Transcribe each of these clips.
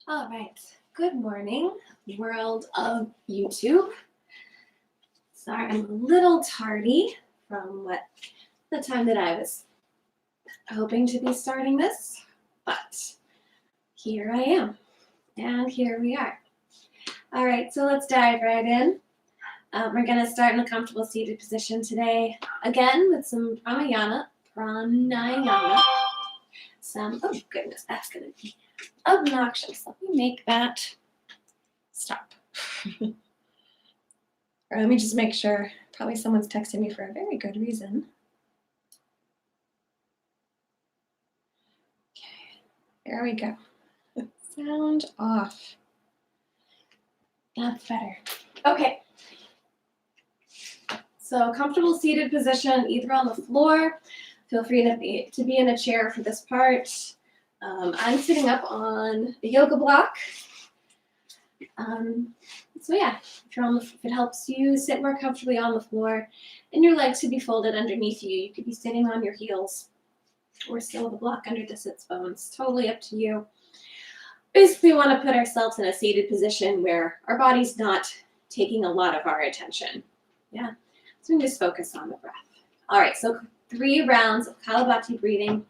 All right. Good morning, world of YouTube. Sorry, I'm a little tardy from the time that I was hoping to be starting this, but here I am, and here we are. All right, so let's dive right in. We're going to start in a comfortable seated position today, again with some pranayama. Oh goodness, that's going to be obnoxious. Let me make that stop. Or let me just make sure. Probably someone's texting me for a very good reason. Okay, there we go. Sound off. That's better. Okay. So comfortable seated position, either on the floor. Feel free to be in a chair for this part. I'm sitting up on the yoga block. So yeah, if it helps you sit more comfortably on the floor and your legs should be folded underneath you, you could be sitting on your heels or still with a block under the sits bones. Totally up to you. Basically, we want to put ourselves in a seated position where our body's not taking a lot of our attention. Yeah, so we can just focus on the breath. All right, so 3 rounds of Kapalabhati breathing.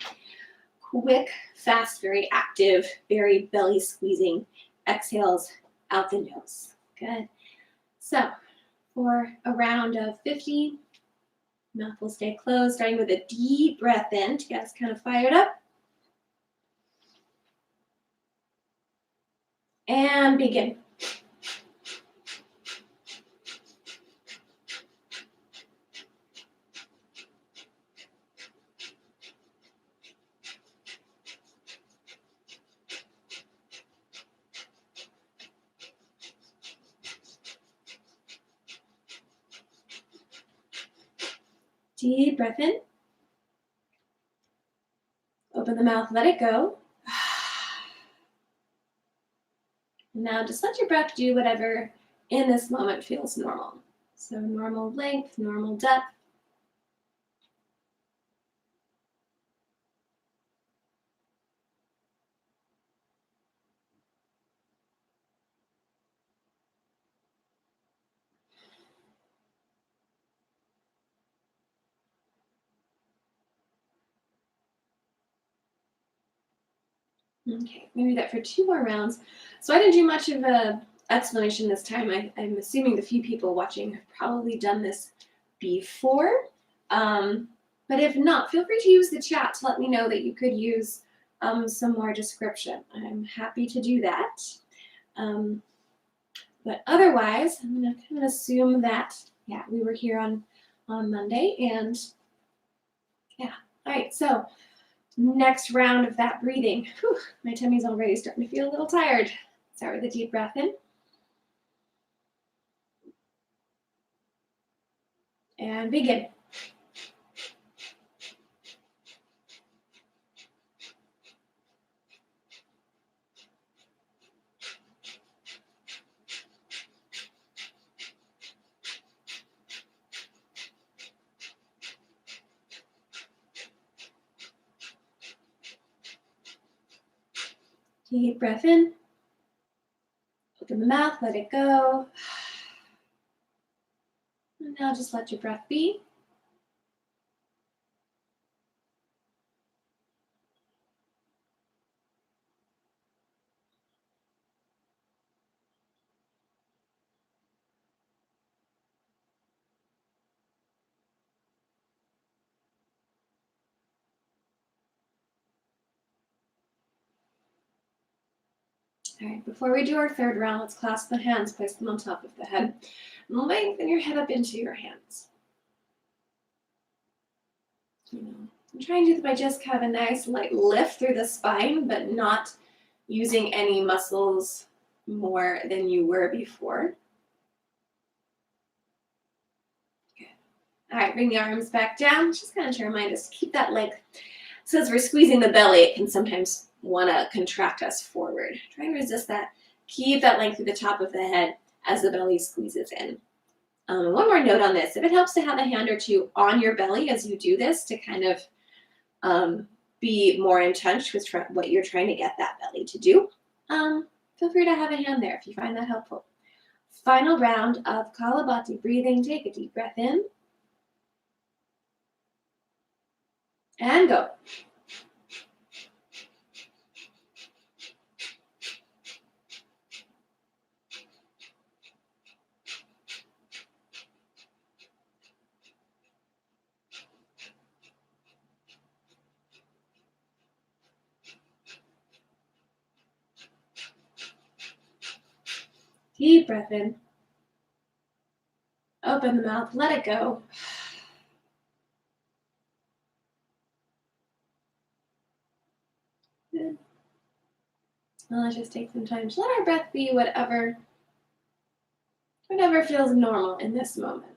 Quick, fast, very active, very belly squeezing exhales out the nose. Good. So for a round of 50, mouth will stay closed, starting with a deep breath in to get us kind of fired up. And begin. Deep breath in. Open the mouth, let it go. Now just let your breath do whatever in this moment feels normal. So normal length, normal depth. Okay, maybe that for 2 more rounds. So I didn't do much of an explanation this time. I'm assuming the few people watching have probably done this before. But if not, feel free to use the chat to let me know that you could use some more description. I'm happy to do that. But otherwise, I'm going to kind of assume that, yeah, we were here on Monday. And yeah, all right, so next round of that breathing. Whew, my tummy's already starting to feel a little tired. Start with a deep breath in. And begin. Deep breath in. Open the mouth, let it go. And now just let your breath be. All right, before we do our 3rd round, let's clasp the hands, place them on top of the head, and lengthen your head up into your hands. I'm trying to do that by just kind of a nice light lift through the spine, but not using any muscles more than you were before. Good. All right, bring the arms back down, just kind of to remind us to keep that length. So as we're squeezing the belly, it can sometimes want to contract us forward. Try and resist that. Keep that length through the top of the head as the belly squeezes in. One more note on this. If it helps to have a hand or two on your belly as you do this to kind of be more in touch with what you're trying to get that belly to do, Feel free to have a hand there if you find that helpful. Final round of Kalabati breathing. Take a deep breath in. And go. Deep breath in. Open the mouth, let it go. Good. Well, let's just take some time to let our breath be whatever feels normal in this moment.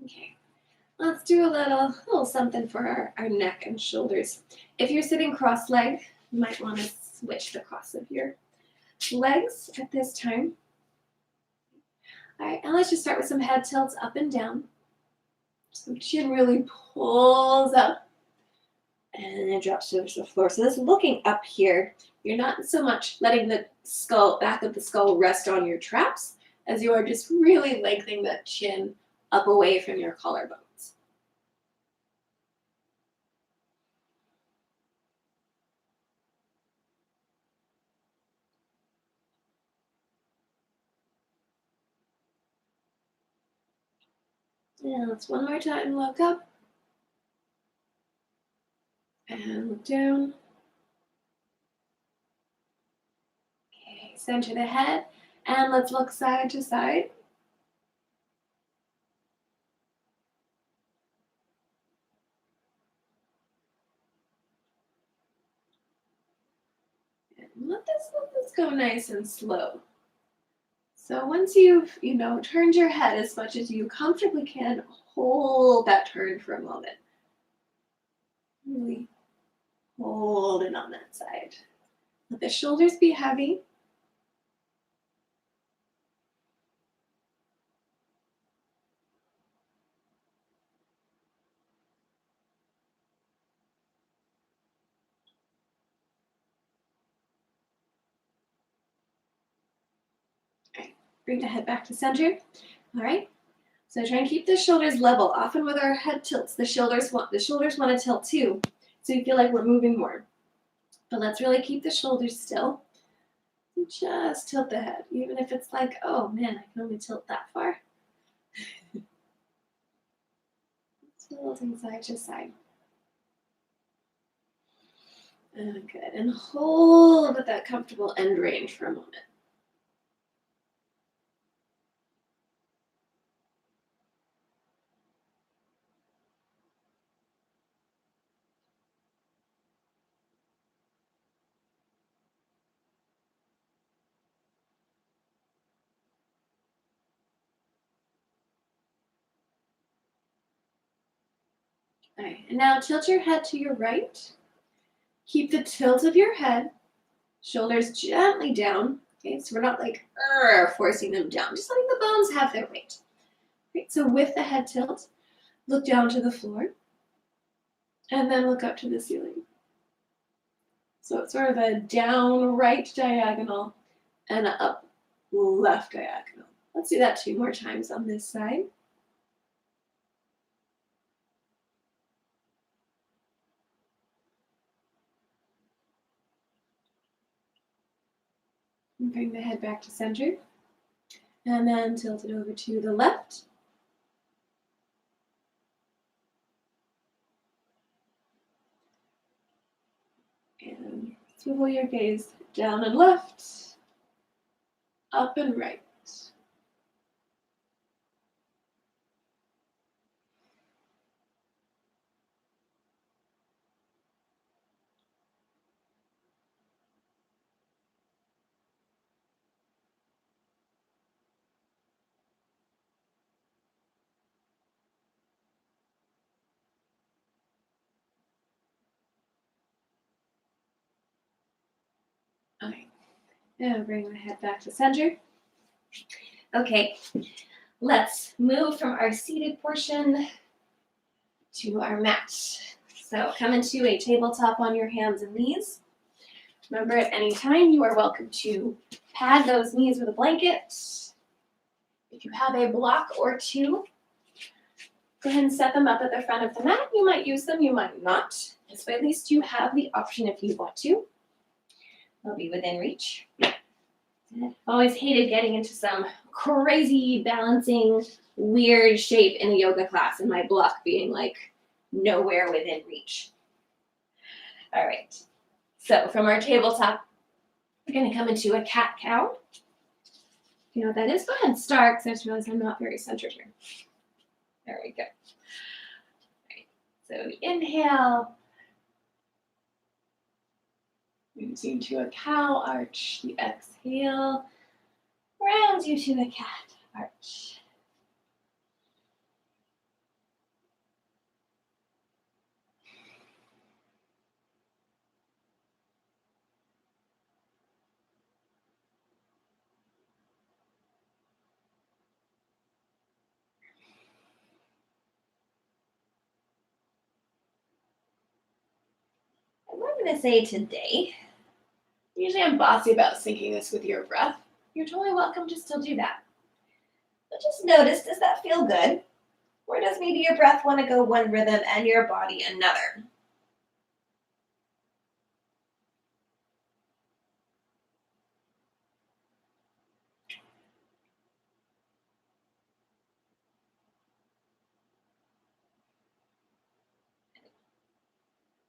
Okay, let's do a little something for our neck and shoulders. If you're sitting cross-legged, you might want to switch the cross of your legs at this time. All right, and let's just start with some head tilts up and down. So chin really pulls up and it drops to the floor. So this looking up here, you're not so much letting the back of the skull rest on your traps as you are just really lengthening that chin up away from your collarbones. And let's one more time, look up and look down. Okay, center the head and let's look side to side. And let this go nice and slow. So once you've, turned your head as much as you comfortably can, hold that turn for a moment. Really hold it on that side. Let the shoulders be heavy. All right, bring the head back to center. All right. So try and keep the shoulders level. Often with our head tilts, the shoulders want to tilt too. So you feel like we're moving more. But let's really keep the shoulders still. And just tilt the head, even if it's like, oh man, I can only tilt that far. Tilting side to side. Good. And hold at that comfortable end range for a moment. All right, and now tilt your head to your right. Keep the tilt of your head, shoulders gently down. Okay, so we're not like forcing them down, just letting the bones have their weight. Right, so with the head tilt, look down to the floor, and then look up to the ceiling. So it's sort of a down right diagonal and an up left diagonal. Let's do that 2 more times on this side. And bring the head back to center. And then tilt it over to the left. And swivel your gaze down and left, up and right. And bring my head back to center. Okay, let's move from our seated portion to our mat. So come into a tabletop on your hands and knees. Remember, at any time, you are welcome to pad those knees with a blanket. If you have a block or two, go ahead and set them up at the front of the mat. You might use them, you might not. So at least you have the option if you want to. They'll be within reach. I've always hated getting into some crazy balancing weird shape in a yoga class and my block being like nowhere within reach. All right, so from our tabletop, we're going to come into a cat-cow. You know what that is? Go ahead and start, because I just realized I'm not very centered here. There we go. All right, so inhale. Moves you to a cow arch. The exhale rounds you to the cat arch. And what I'm going to say today, usually I'm bossy about syncing this with your breath. You're totally welcome to still do that. But just notice, does that feel good? Or does maybe your breath want to go one rhythm and your body another?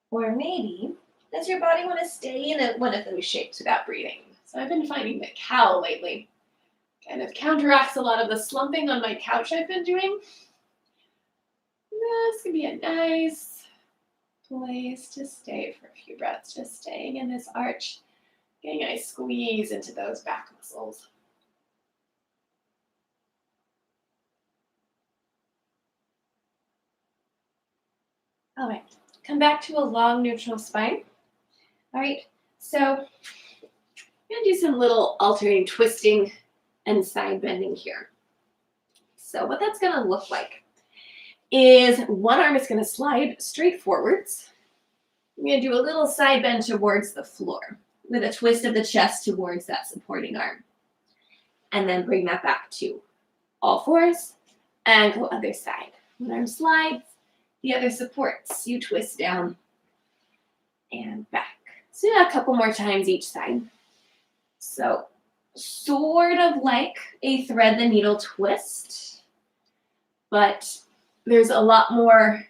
Or maybe, does your body want to stay in one of those shapes without breathing? So I've been finding that cow lately kind of counteracts a lot of the slumping on my couch I've been doing. This can be a nice place to stay for a few breaths, just staying in this arch, getting a nice squeeze into those back muscles. All right, come back to a long neutral spine. All right, so I'm gonna do some little alternating twisting and side bending here. So what that's gonna look like is one arm is gonna slide straight forwards. I'm gonna do a little side bend towards the floor with a twist of the chest towards that supporting arm. And then bring that back to all fours and go other side. One arm slides, the other supports. You twist down and back. So a couple more times each side. So sort of like a thread the needle twist, but there's a lot more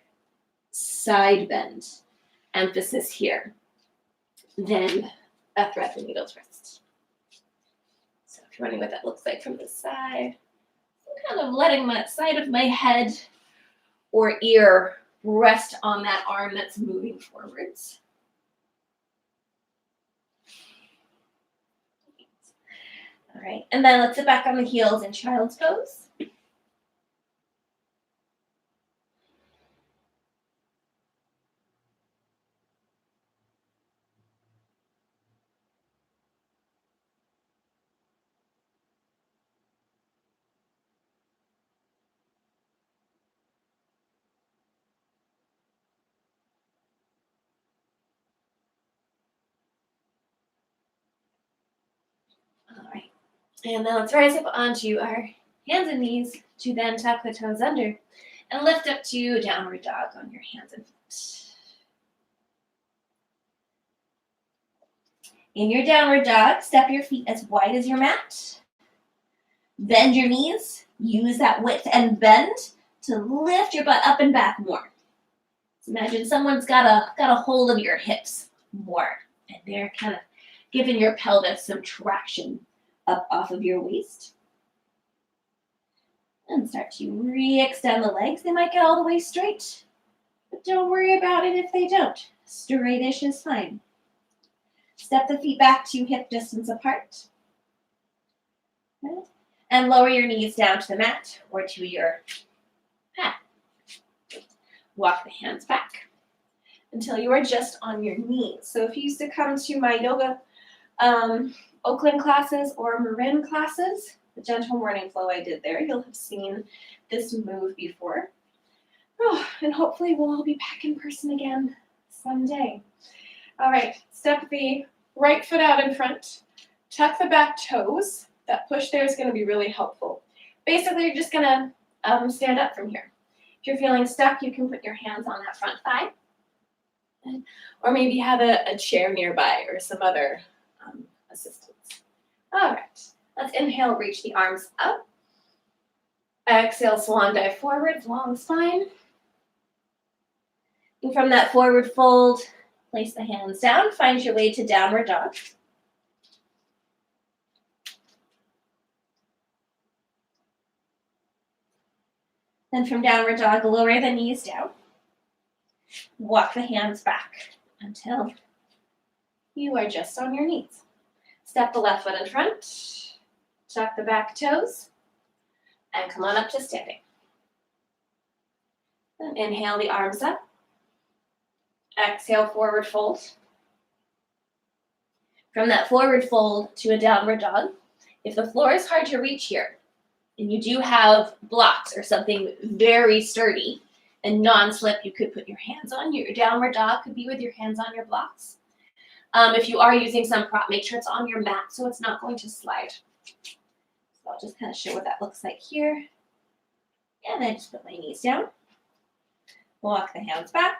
side bend emphasis here than a thread the needle twist. So if you're wondering what that looks like from the side, I'm kind of letting the side of my head or ear rest on that arm that's moving forwards. All right, and then let's sit back on the heels in child's pose. All right, and then let's rise up onto our hands and knees to then tuck the toes under and lift up to downward dog on your hands and feet. In your downward dog, step your feet as wide as your mat. Bend your knees. Use that width and bend to lift your butt up and back more. So imagine someone's got a hold of your hips more, and they're kind of giving your pelvis some traction up off of your waist. And start to re-extend the legs. They might get all the way straight, but don't worry about it if they don't. Straightish is fine. Step the feet back to hip distance apart. Right. And lower your knees down to the mat or to your pad. Walk the hands back until you are just on your knees. So if you used to come to my yoga Oakland classes or Marin classes, the gentle morning flow I did there, you'll have seen this move before. Oh, and hopefully we'll all be back in person again someday. All right, step the right foot out in front. Tuck the back toes. That push there is going to be really helpful. Basically, you're just going to stand up from here. If you're feeling stuck, you can put your hands on that front thigh. Or maybe have a chair nearby or some other assistance. All right, let's inhale, reach the arms up. Exhale, swan dive forward, long spine. And from that forward fold, place the hands down, find your way to downward dog. Then from downward dog, lower the knees down. Walk the hands back until you are just on your knees. Step the left foot in front, tuck the back toes, and come on up to standing. Then inhale the arms up. Exhale, forward fold. From that forward fold to a downward dog, if the floor is hard to reach here, and you do have blocks or something very sturdy and non-slip, you could put your hands on. Your downward dog could be with your hands on your blocks. If you are using some prop, make sure it's on your mat so it's not going to slide. So I'll just kind of show what that looks like here. And then just put my knees down. Walk the hands back.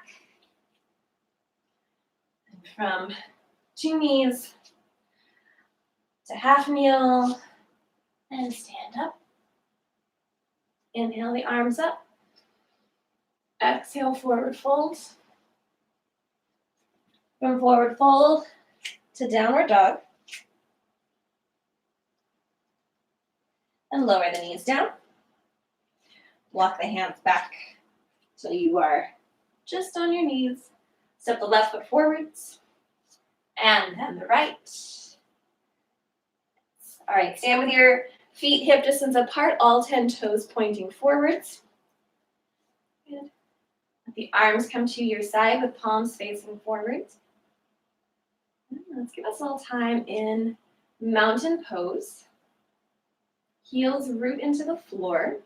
And from two knees to half kneel and stand up. Inhale the arms up. Exhale, forward fold. From forward fold to downward dog. And lower the knees down. Walk the hands back so you are just on your knees. Step the left foot forwards. And then the right. All right, stand with your feet hip distance apart, all 10 toes pointing forwards. Good. Let the arms come to your side with palms facing forwards. Let's give us a little time in mountain pose. Heels root into the floor.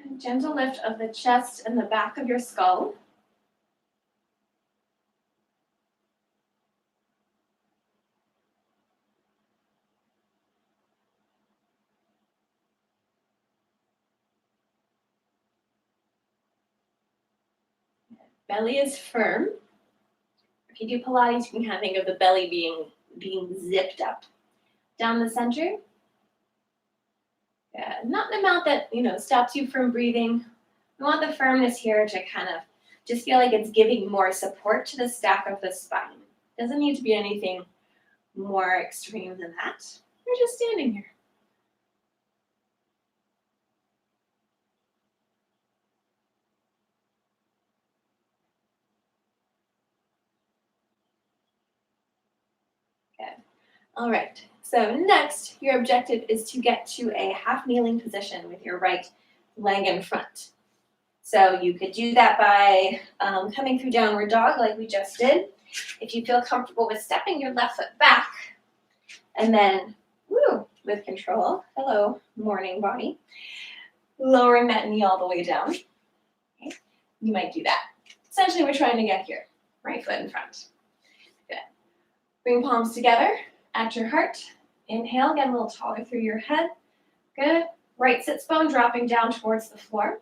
And gentle lift of the chest and the back of your skull. Belly is firm. If you do Pilates, you can kind of think of the belly being zipped up down the center. Yeah, not an amount that stops you from breathing. We want the firmness here to kind of just feel like it's giving more support to the stack of the spine. Doesn't need to be anything more extreme than that. You're just standing here. All right, so next, your objective is to get to a half kneeling position with your right leg in front. So you could do that by coming through downward dog like we just did. If you feel comfortable with stepping your left foot back, and then, with control, hello, morning body, lowering that knee all the way down. Okay. You might do that. Essentially, we're trying to get here, right foot in front. Good. Bring palms together. At your heart, inhale, get a little taller through your head. Good. Right sits bone dropping down towards the floor.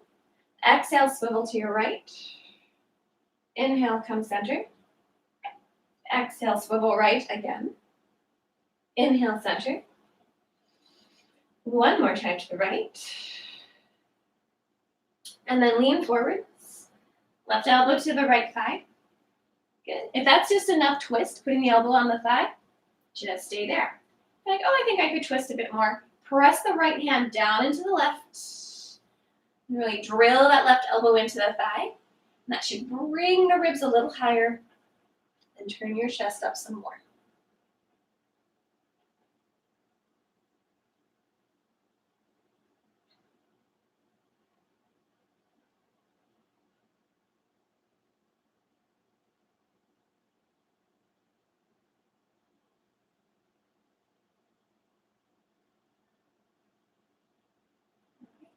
Exhale, swivel to your right. Inhale, come center. Exhale, swivel right again. Inhale, center. One more time to the right. And then lean forwards. Left elbow to the right thigh. Good. If that's just enough twist, putting the elbow on the thigh, just stay there. Like, I think I could twist a bit more. Press the right hand down into the left. Really drill that left elbow into the thigh. And that should bring the ribs a little higher. And turn your chest up some more.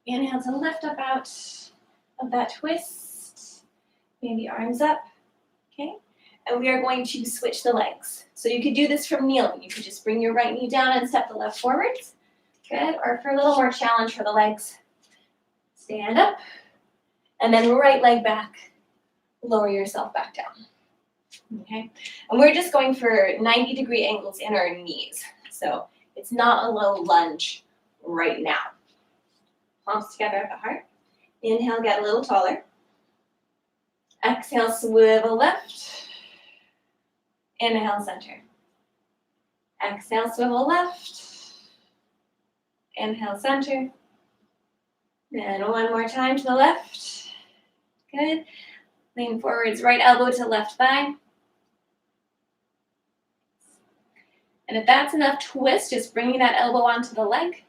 Inhale to lift up out of that twist. Maybe arms up, okay? And we are going to switch the legs. So you could do this from kneeling. You could just bring your right knee down and step the left forwards. Good, or for a little more challenge for the legs, stand up, and then right leg back, lower yourself back down, okay? And we're just going for 90-degree angles in our knees. So it's not a low lunge right now. Palms together at the heart. Inhale, get a little taller. Exhale, swivel left. Inhale, center. Exhale, swivel left. Inhale, center. And one more time to the left. Good. Lean forwards, right elbow to left thigh. And if that's enough twist, just bringing that elbow onto the leg.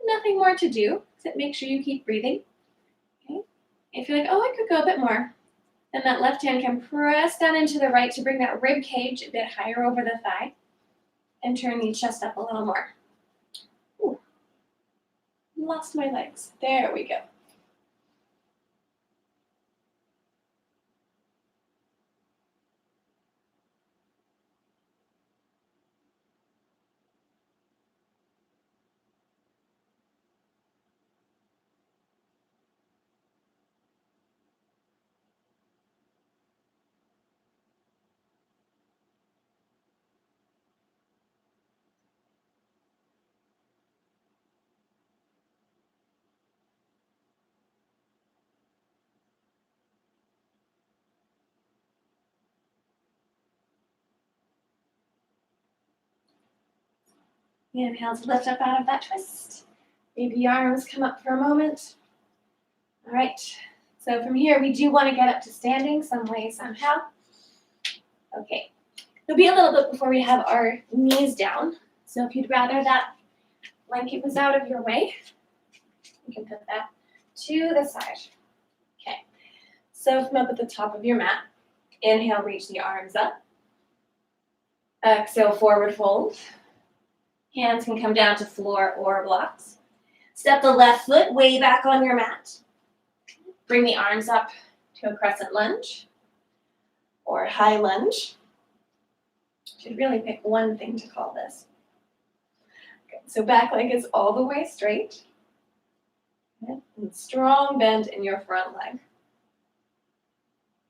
Nothing more to do, except make sure you keep breathing. Okay. If you're like, oh, I could go a bit more, then that left hand can press down into the right to bring that rib cage a bit higher over the thigh and turn the chest up a little more. Ooh. Lost my legs. There we go. Inhale to lift up out of that twist. Maybe your arms come up for a moment. All right, so from here, we do want to get up to standing some way, somehow. Okay, it'll be a little bit before we have our knees down. So if you'd rather that blanket was out of your way, you can put that to the side. Okay, so from up at the top of your mat, inhale, reach the arms up. Exhale, forward fold. Hands can come down to floor or blocks. Step the left foot way back on your mat. Bring the arms up to a crescent lunge or high lunge. Should really pick one thing to call this. Okay, so back leg is all the way straight. Okay, and strong bend in your front leg.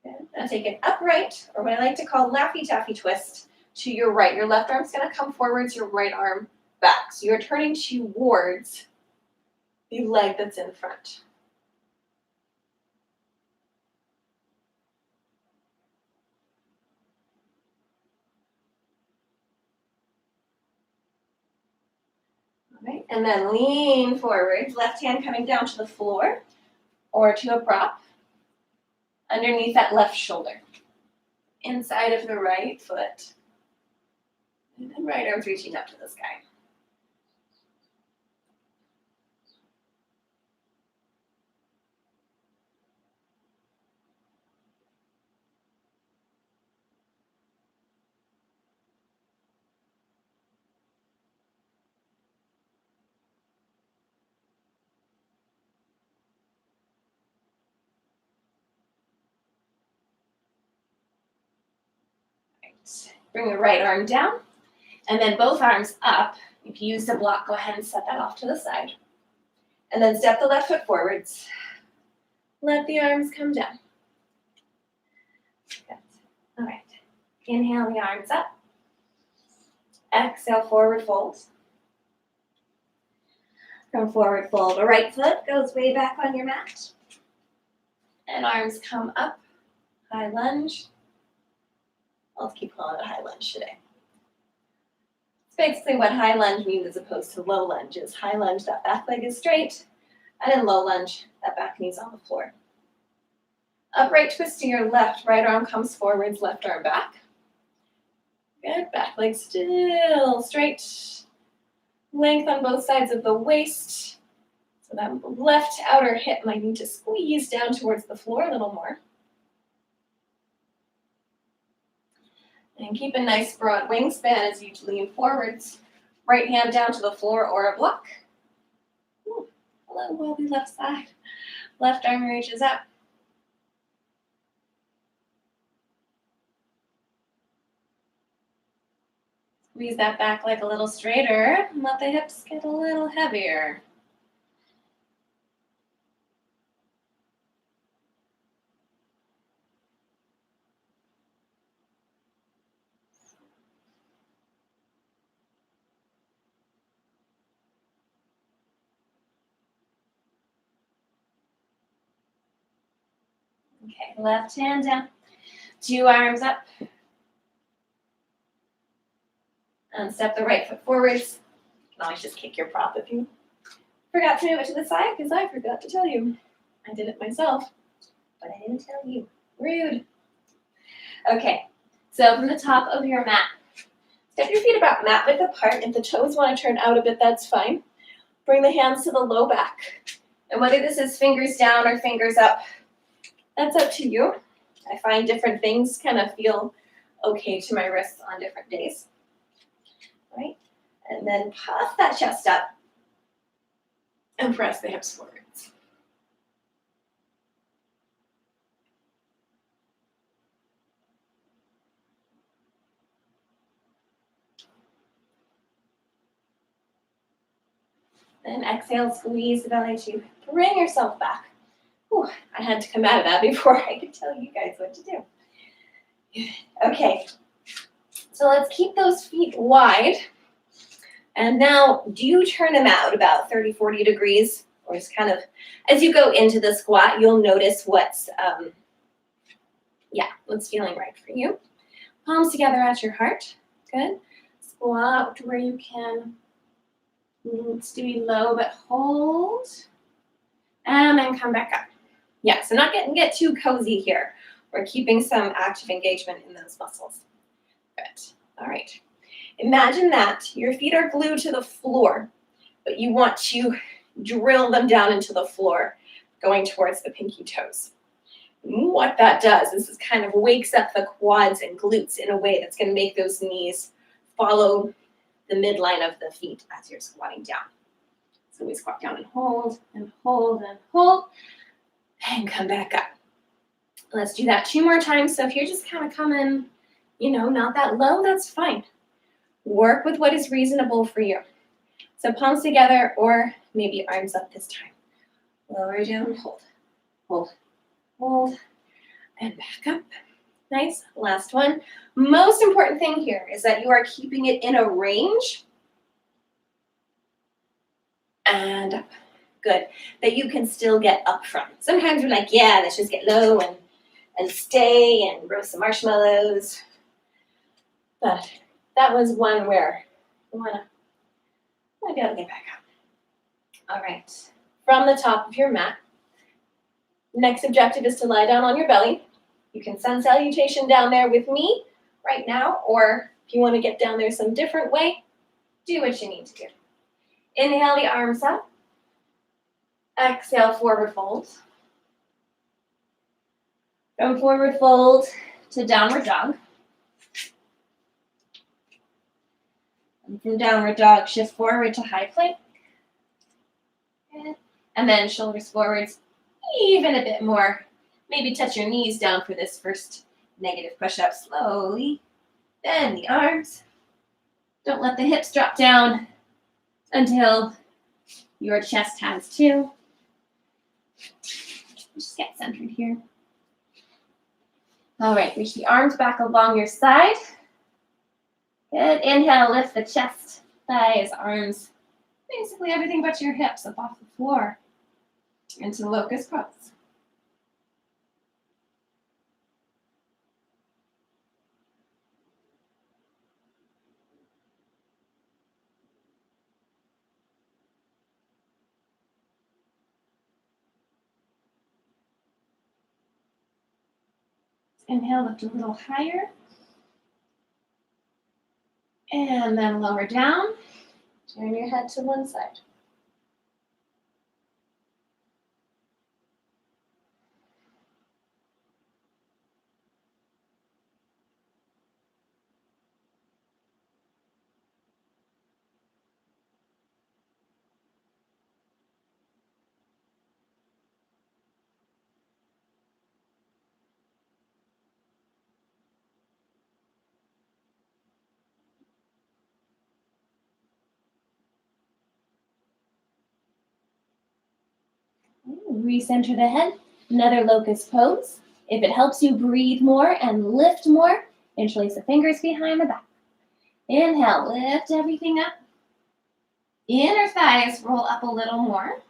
Okay, now take an upright, or what I like to call Laffy Taffy twist, to your right. Your left arm's going to come forwards, your right arm back. So you're turning towards the leg that's in front. All right, and then lean forward, left hand coming down to the floor or to a prop underneath that left shoulder. Inside of the right foot. And then right arm's reaching up to the sky. Bring the right arm down, and then both arms up. If you use the block, go ahead and set that off to the side. And then step the left foot forwards. Let the arms come down. Good. All right. Inhale the arms up. Exhale, forward fold. From forward fold, the right foot goes way back on your mat. And arms come up, high lunge. I'll keep calling it high lunge today. It's basically what high lunge means as opposed to low lunge. Is high lunge, that back leg is straight, and in low lunge, that back knee's on the floor. Upright twist to your left, right arm comes forwards, left arm back. Good, back leg still straight. Length on both sides of the waist. So that left outer hip might need to squeeze down towards the floor a little more. And keep a nice broad wingspan as you lean forwards. Right hand down to the floor or a block. Ooh, Hello, wobbly left side. Left arm reaches up. Squeeze that back leg a little straighter and let the hips get a little heavier. Okay, left hand down, 2 arms up. And step the right foot forwards. You can always just kick your prop if you forgot to move it to the side, because I forgot to tell you. I did it myself, but I didn't tell you. Rude. Okay, so from the top of your mat, step your feet about mat width apart. If the toes want to turn out a bit, that's fine. Bring the hands to the low back. And whether this is fingers down or fingers up, that's up to you. I find different things kind of feel okay to my wrists on different days. Right? And then puff that chest up and press the hips forwards. Then exhale, squeeze the belly to bring yourself back. Whew, I had to come out of that before I could tell you guys what to do. Okay, so let's keep those feet wide. And now do turn them out about 30, 40 degrees, or just kind of, as you go into the squat, you'll notice what's feeling right for you. Palms together at your heart. Good. Squat to where you can. It's to be low, but hold. And then come back up. Yeah, so not get too cozy here. We're keeping some active engagement in those muscles. Good. All right. Imagine that your feet are glued to the floor, but you want to drill them down into the floor, going towards the pinky toes. And what that does is this kind of wakes up the quads and glutes in a way that's going to make those knees follow the midline of the feet as you're squatting down. So we squat down and hold and hold and hold and come back up. Let's do that 2 more times. So if you're just kind of coming, not that low, that's fine. Work with what is reasonable for you. So palms together or maybe arms up this time. Lower down, hold, hold, hold, and back up. Nice. Last one. Most important thing here is that you are keeping it in a range and up. Good. That you can still get up from. Sometimes we're like, yeah, let's just get low and stay and roast some marshmallows. But that was one where you want to be able to get back up. All right. From the top of your mat, next objective is to lie down on your belly. You can sun salutation down there with me right now, or if you want to get down there some different way, do what you need to do. Inhale the arms up. Exhale, forward fold. From forward fold to downward dog. And from downward dog, shift forward to high plank. And then shoulders forwards even a bit more. Maybe touch your knees down for this first negative push-up. Slowly bend the arms. Don't let the hips drop down until your chest has to. Just get centered here. All right, reach the arms back along your side. Good. Inhale, lift the chest, thighs, arms, basically everything but your hips up off the floor into locust pose. Inhale, lift a little higher. And then lower down. Turn your head to one side. Recenter the head. Another locust pose. If it helps you breathe more and lift more, interlace the fingers behind the back. Inhale, lift everything up. Inner thighs roll up a little more.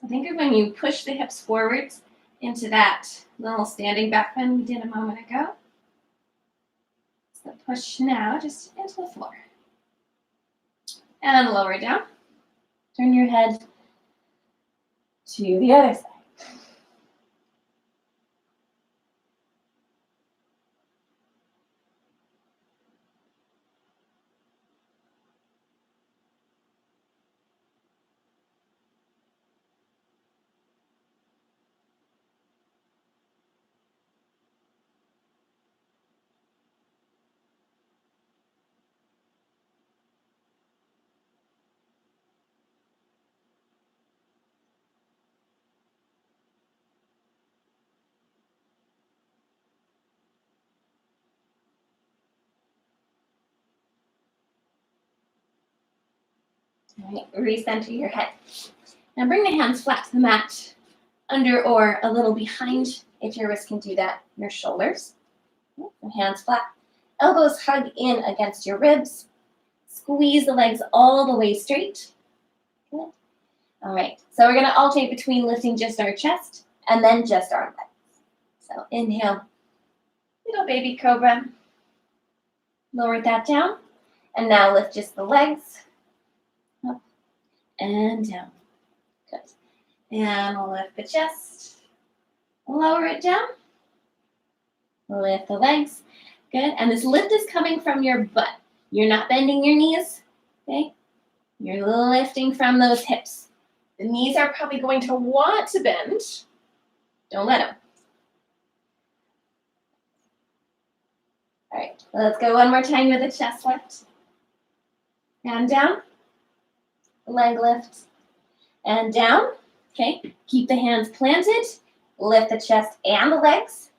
So think of when you push the hips forwards into that little standing back bend we did a moment ago. So push now just into the floor. And lower down. Turn your head to the other side. All right, recenter your head. Now bring the hands flat to the mat, under or a little behind, if your wrist can do that, your shoulders. Hands flat. Elbows hug in against your ribs. Squeeze the legs all the way straight. Good. All right, so we're gonna alternate between lifting just our chest and then just our legs. So inhale, little baby cobra. Lower that down. And now lift just the legs. Up and down. Good. And we'll lift the chest. Lower it down. Lift the legs. Good. And this lift is coming from your butt. You're not bending your knees. Okay? You're lifting from those hips. The knees are probably going to want to bend. Don't let them. All right. Let's go one more time with the chest lift. And down. Leg lift. And down. Okay. Keep the hands planted. Lift the chest and the legs.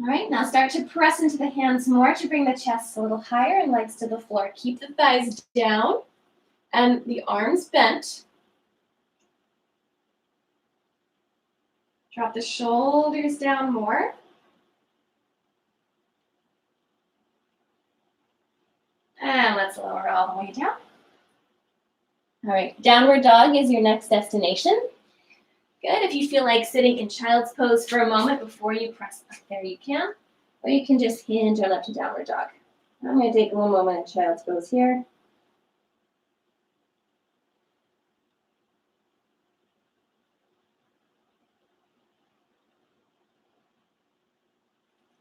All right, now start to press into the hands more to bring the chest a little higher and legs to the floor. Keep the thighs down and the arms bent. Drop the shoulders down more. And let's lower all the way down. All right, downward dog is your next destination. Good. If you feel like sitting in child's pose for a moment before you press up there, you can. Or you can just hinge or left to downward dog. I'm going to take a little moment in child's pose here.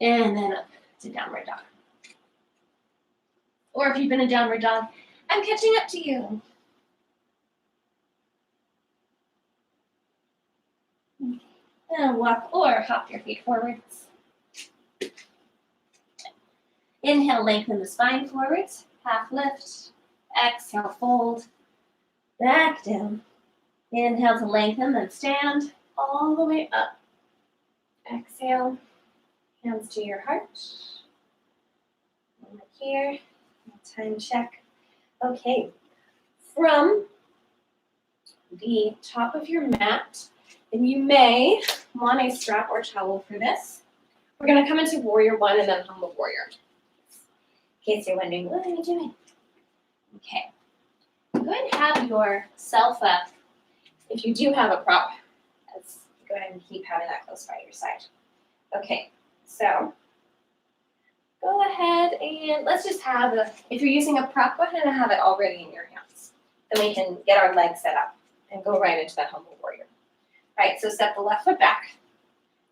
And then up to downward dog. Or if you've been in downward dog, I'm catching up to you. And walk or hop your feet forwards. Inhale, lengthen the spine forwards. Half lift. Exhale, fold. Back down. Inhale to lengthen, then stand all the way up. Exhale. Hands to your heart. Over here. Time check. Okay. From the top of your mat, and you may want a strap or towel for this. We're going to come into warrior one and then humble warrior. In case you're wondering, what are you doing? Okay. Go ahead and have yourself up. If you do have a prop, let's go ahead and keep having that close by your side. Okay, so go ahead and let's just have if you're using a prop, go ahead and have it already in your hands. Then we can get our legs set up and go right into that humble warrior. All right, so step the left foot back.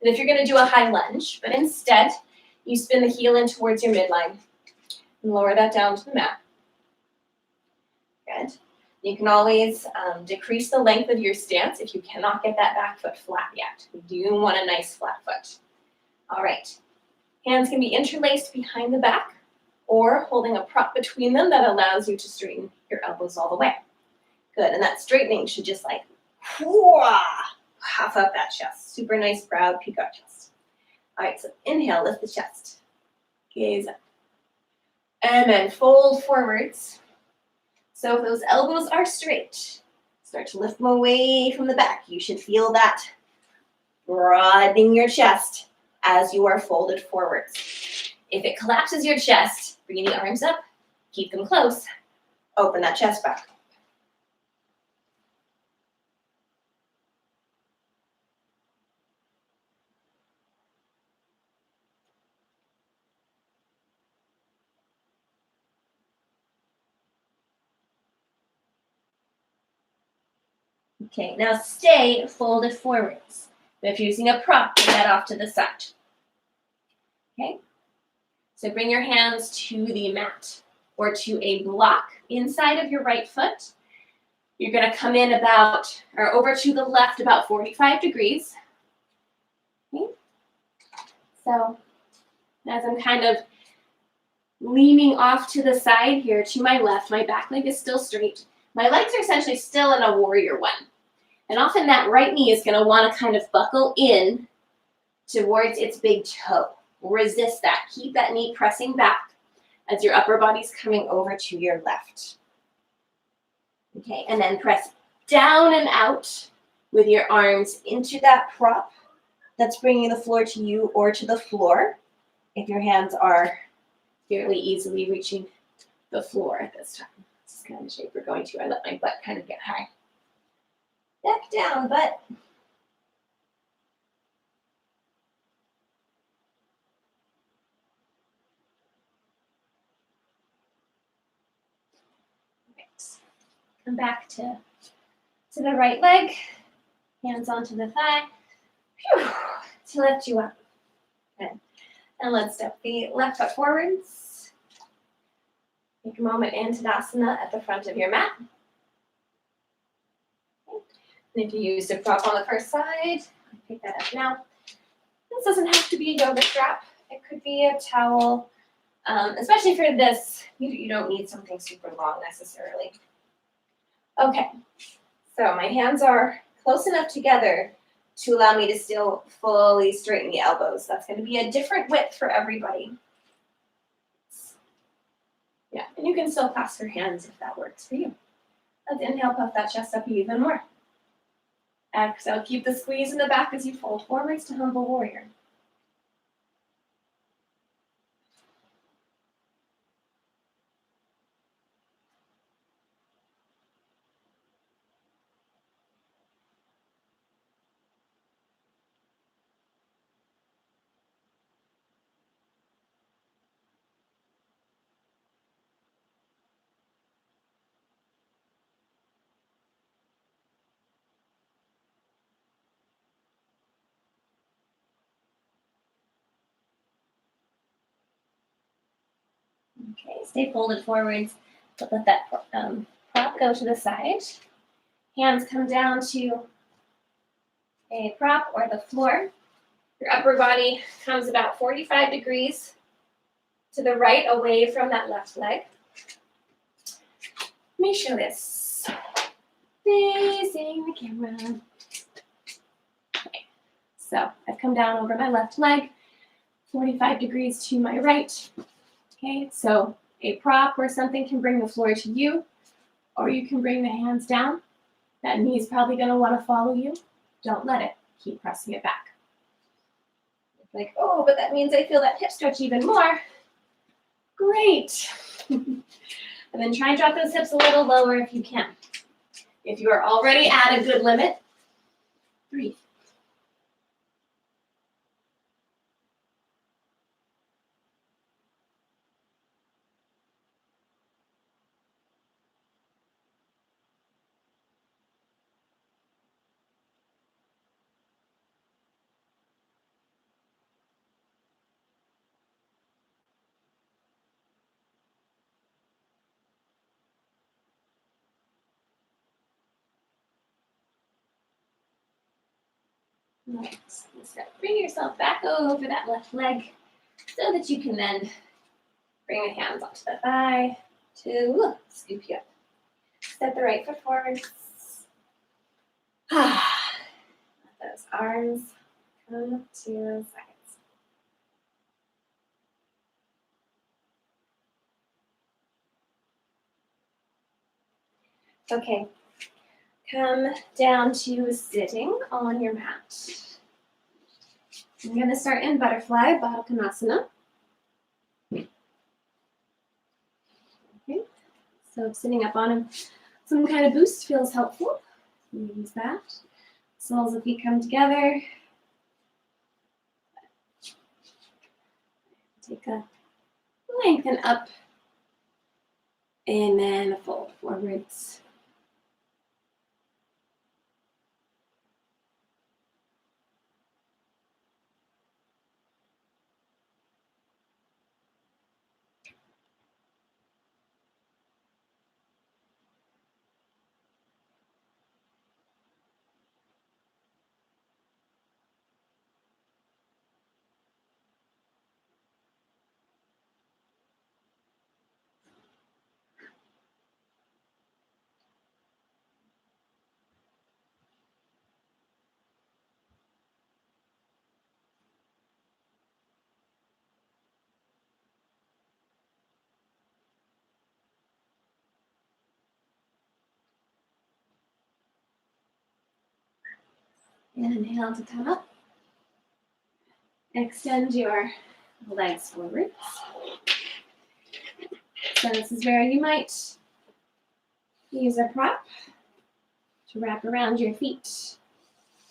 And if you're going to do a high lunge, but instead you spin the heel in towards your midline and lower that down to the mat. Good. You can always decrease the length of your stance if you cannot get that back foot flat yet. You do want a nice flat foot. All right. Hands can be interlaced behind the back or holding a prop between them that allows you to straighten your elbows all the way. Good. And that straightening should just like puff up that chest. Super nice, proud peacock chest. All right, so inhale, lift the chest. Gaze up. And then fold forwards. So if those elbows are straight, start to lift them away from the back. You should feel that broadening your chest as you are folded forwards. If it collapses your chest, bring the arms up, keep them close, open that chest back. Okay, now stay folded forwards. If you're using a prop, put that off to the side. Okay? So bring your hands to the mat or to a block inside of your right foot. You're going to come in about, or over to the left about 45 degrees. Okay? So as I'm kind of leaning off to the side here to my left, my back leg is still straight. My legs are essentially still in a warrior one. And often that right knee is going to want to kind of buckle in towards its big toe. Resist that. Keep that knee pressing back as your upper body's coming over to your left. Okay, and then press down and out with your arms into that prop that's bringing the floor to you or to the floor if your hands are fairly easily reaching the floor at this time. This is kind of the shape we're going to. I let my butt kind of get high. Back down, butt. Come back to the right leg, hands onto the thigh, to lift you up. Good. And let's step the left foot forwards. Take a moment in Tadasana at the front of your mat. Okay. And if you used a prop on the first side, pick that up now. This doesn't have to be a yoga strap. It could be a towel. Especially for this, you don't need something super long necessarily. Okay, so my hands are close enough together to allow me to still fully straighten the elbows. That's going to be a different width for everybody. Yeah, and you can still clasp your hands if that works for you. Let's inhale, puff that chest up even more. Exhale, keep the squeeze in the back as you fold forwards to humble warrior. Okay, stay folded forwards, but let that prop go to the side. Hands come down to a prop or the floor. Your upper body comes about 45 degrees to the right, away from that left leg. Let me show this. Facing the camera. Okay, so I've come down over my left leg, 45 degrees to my right. Okay, so a prop or something can bring the floor to you, or you can bring the hands down. That knee is probably going to want to follow you. Don't let it. Keep pressing it back. Like, oh, but that means I feel that hip stretch even more. Great. And then try and drop those hips a little lower if you can. If you are already at a good limit, breathe. Right. So bring yourself back over that left leg so that you can then bring the hands onto the thigh to scoop you up. Step the right foot forward. Let those arms come up to the sides. Okay, come down to sitting on your mat. I'm going to start in butterfly, Baddha Konasana. Okay, so sitting up on some kind of boost feels helpful. Use that. Soles of feet come together. Take a lengthen up and then fold forwards. Inhale to come up. Extend your legs forwards. So this is where you might use a prop to wrap around your feet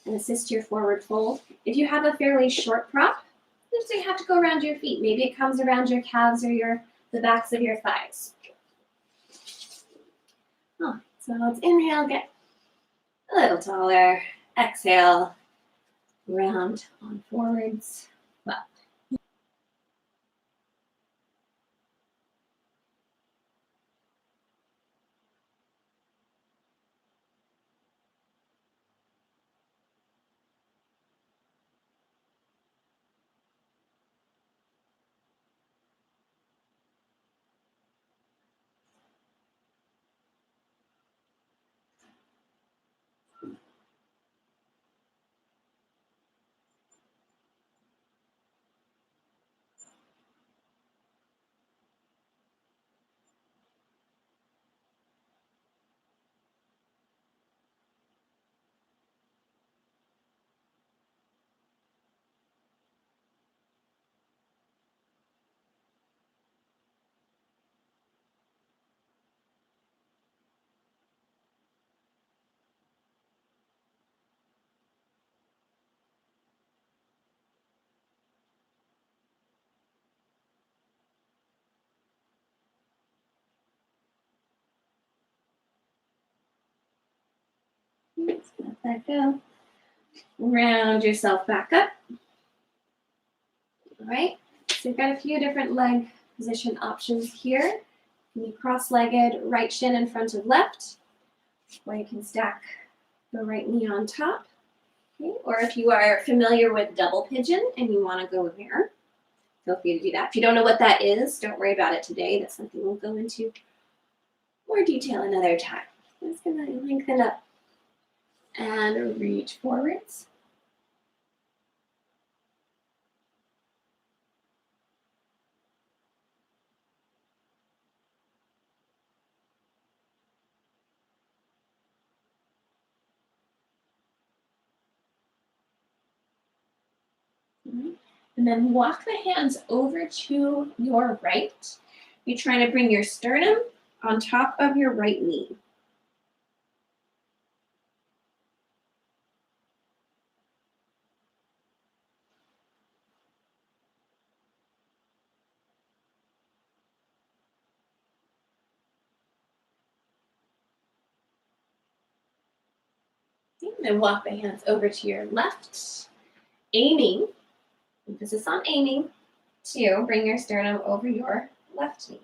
and assist your forward fold. If you have a fairly short prop, you just have to go around your feet. Maybe it comes around your calves or the backs of your thighs. Oh, so let's inhale, get a little taller. Exhale, round on forwards, up. Let's let that go. Round yourself back up. All right, so you've got a few different leg position options here. You can be cross-legged, right shin in front of left, or you can stack the right knee on top. Okay. Or if you are familiar with double pigeon and you want to go there, feel free to do that. If you don't know what that is, don't worry about it today. That's something we'll go into more detail another time. I'm just going to lengthen up and reach forwards. And then walk the hands over to your right. You're trying to bring your sternum on top of your right knee. Okay, then walk the hands over to your left, aiming, emphasis on aiming, to bring your sternum over your left knee.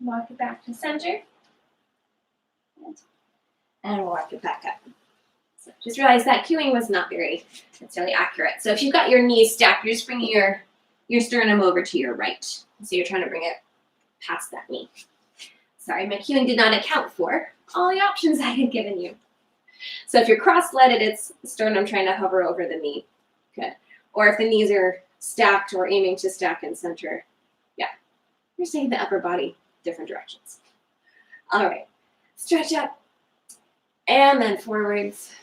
Walk it back to center. And walk it back up. So just realize that cueing was not very necessarily accurate. So if you've got your knees stacked, you're just bringing your sternum over to your right. So you're trying to bring it past that knee. Sorry, my cueing did not account for all the options I had given you. So if you're cross-legged, it's sternum trying to hover over the knee. Good. Or if the knees are stacked or aiming to stack in center, yeah, you're taking the upper body different directions. All right, stretch up and then forwards.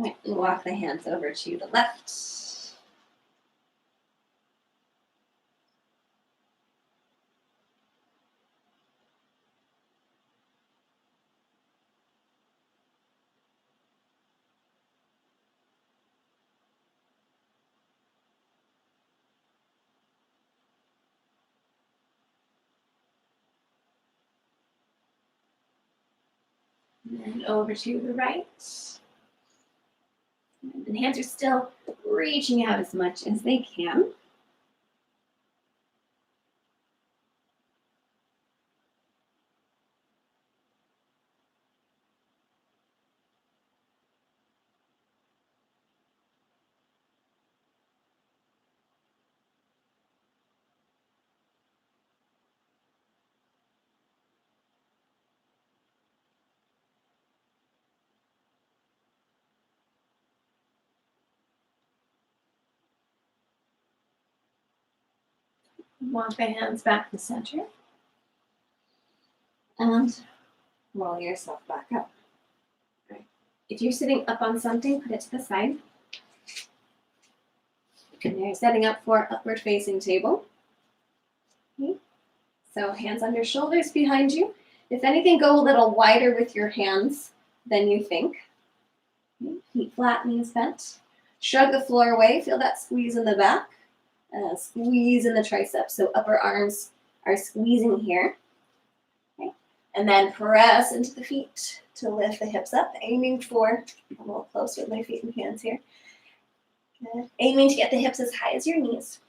Right, and walk the hands over to the left. And over to the right. And the hands are still reaching out as much as they can. Walk the hands back to center. And roll yourself back up. Right. If you're sitting up on something, put it to the side. And you're setting up for upward facing table. Okay. So hands under shoulders behind you. If anything, go a little wider with your hands than you think. Okay. Feet flat, knees bent. Shrug the floor away. Feel that squeeze in the back. Squeeze in the triceps. So upper arms are squeezing here. Okay. And then press into the feet to lift the hips up, aiming for, I'm a little close with my feet and hands here. Good. Aiming to get the hips as high as your knees.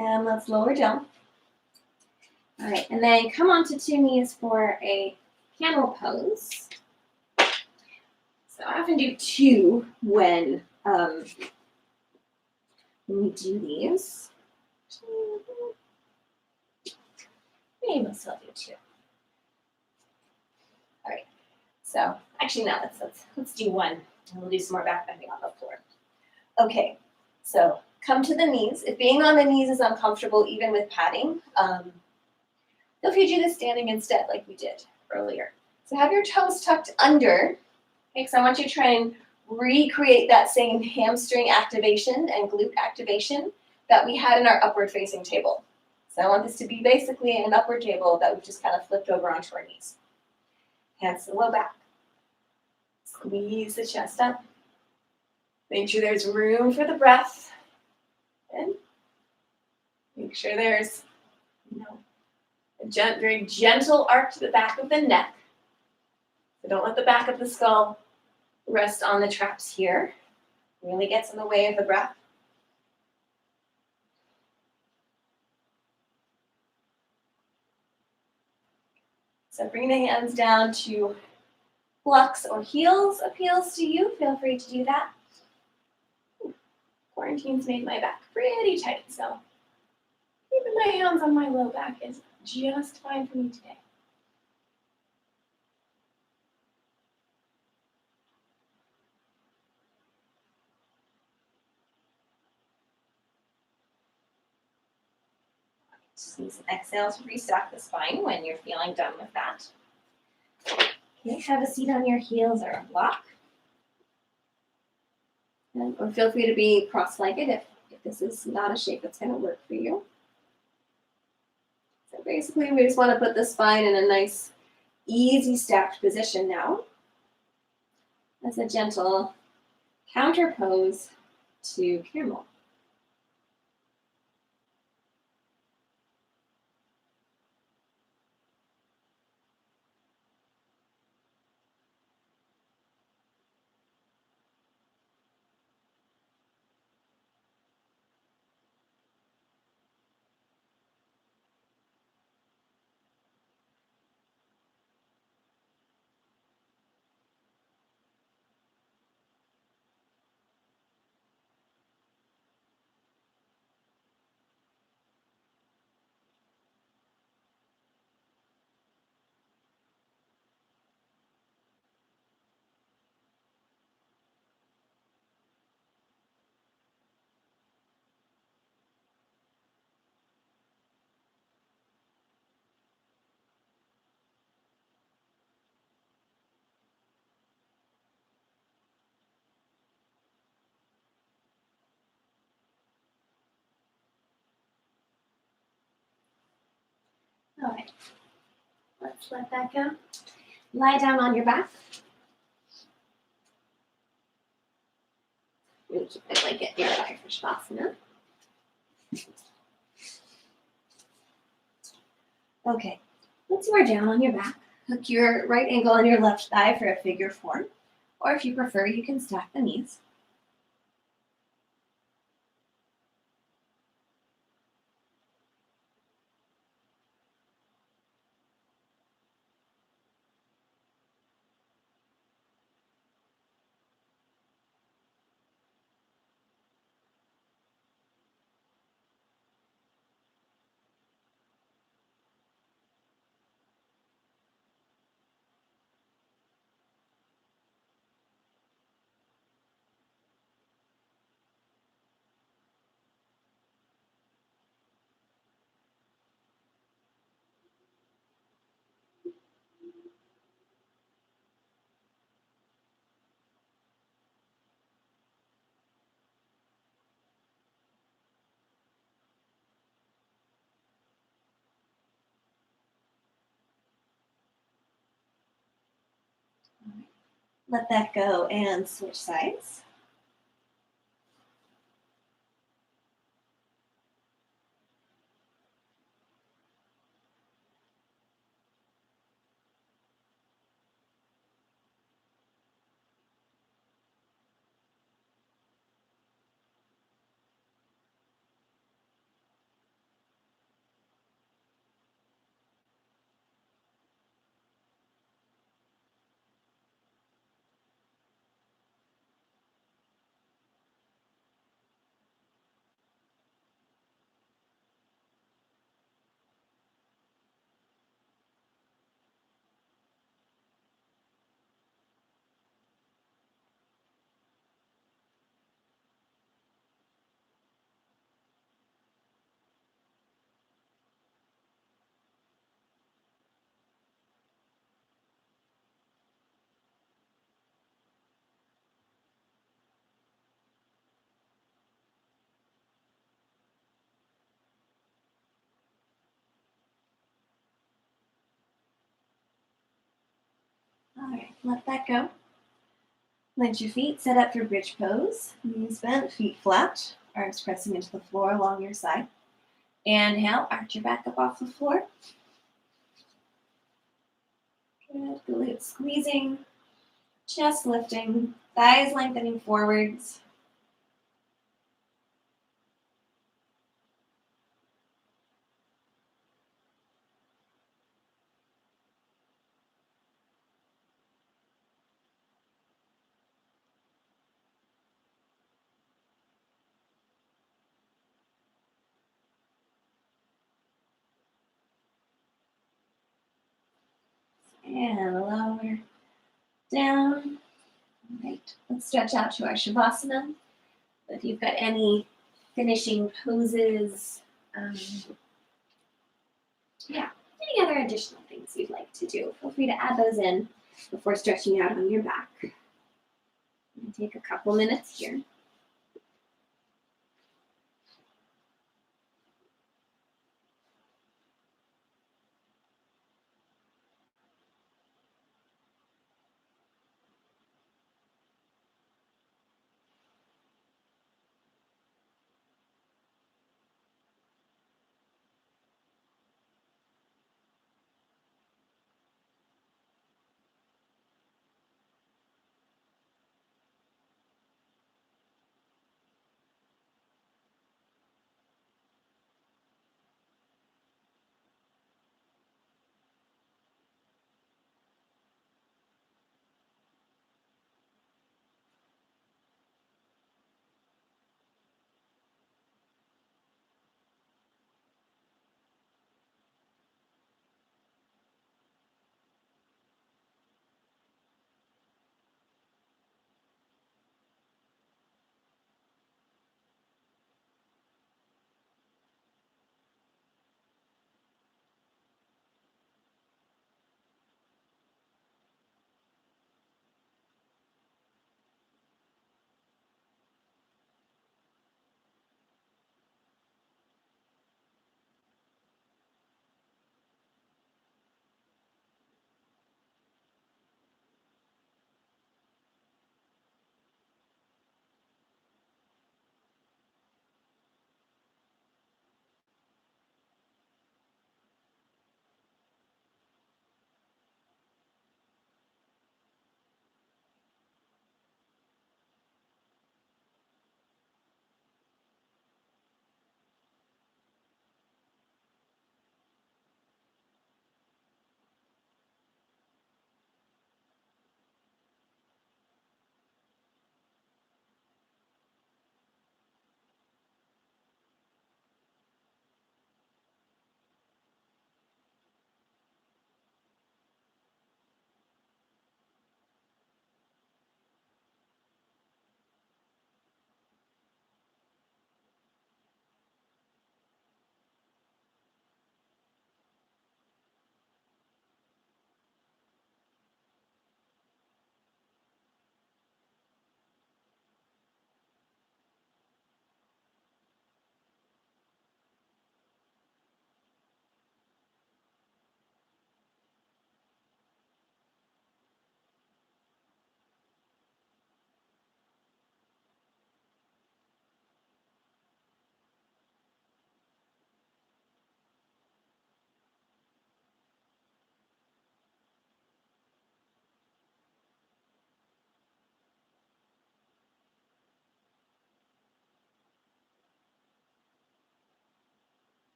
And let's lower down. All right, and then come onto two knees for a camel pose. So I often do two when we do these. Maybe we'll still do two. All right. So actually, no, let's do one, and we'll do some more back bending on the floor. Okay. So come to the knees. If being on the knees is uncomfortable, even with padding, feel free to do this standing instead, like we did earlier. So have your toes tucked under. Okay, so I want you to try and recreate that same hamstring activation and glute activation that we had in our upward facing table. So I want this to be basically an upward table that we've just kind of flipped over onto our knees. Hands to the low back. Squeeze the chest up. Make sure there's room for the breath. And make sure there's, a very gentle arc to the back of the neck. So don't let the back of the skull rest on the traps here. Really gets in the way of the breath. So bring the hands down to blocks or heels appeals to you, feel free to do that. Quarantine's made my back pretty tight, so keeping my hands on my low back is just fine for me today. Just need some exhale to restock the spine when you're feeling done with that. Okay, have a seat on your heels or a block. Or feel free to be cross-legged if this is not a shape that's going to work for you. So basically, we just want to put the spine in a nice, easy stacked position now. As a gentle counter pose to camel. All right, let's let that go. Lie down on your back. Really keep my blanket nearby for Shavasana. Okay, once you are down on your back, hook your right ankle on your left thigh for a figure four, or if you prefer, you can stack the knees. Let that go and switch sides. All right, let that go. Plant your feet, set up for bridge pose. Knees bent, feet flat, arms pressing into the floor along your side. Inhale, arch your back up off the floor. Good, glutes squeezing, chest lifting, thighs lengthening forwards. And lower down. All right, let's stretch out to our Shavasana. If you've got any finishing poses, any other additional things you'd like to do, feel free to add those in before stretching out on your back. Take a couple minutes here.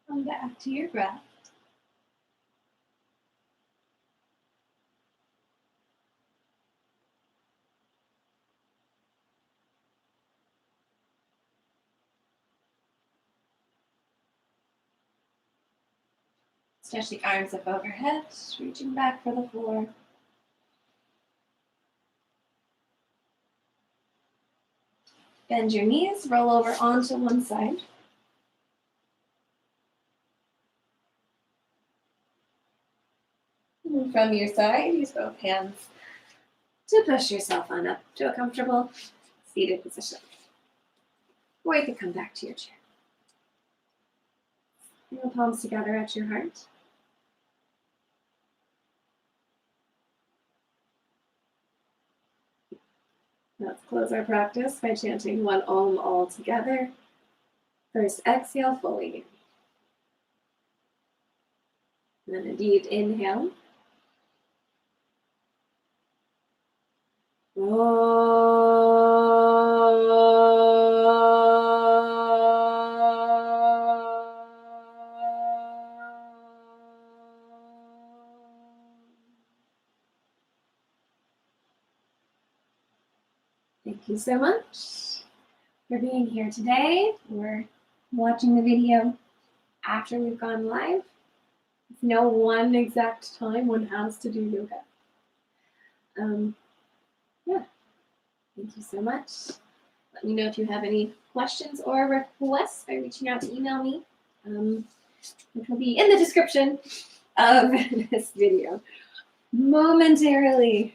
Come back to your breath. Stretch the arms up overhead, reaching back for the floor. Bend your knees, roll over onto one side. And from your side, use both hands to push yourself on up to a comfortable seated position. Or you can come back to your chair. Bring the palms together at your heart. Let's close our practice by chanting one Om all together. First, exhale fully. Then a deep inhale. Thank you so much for being here today, or watching the video after we've gone live. There's no one exact time one has to do yoga. Yeah, thank you so much. Let me know if you have any questions or requests by reaching out to email me, which will be in the description of this video momentarily.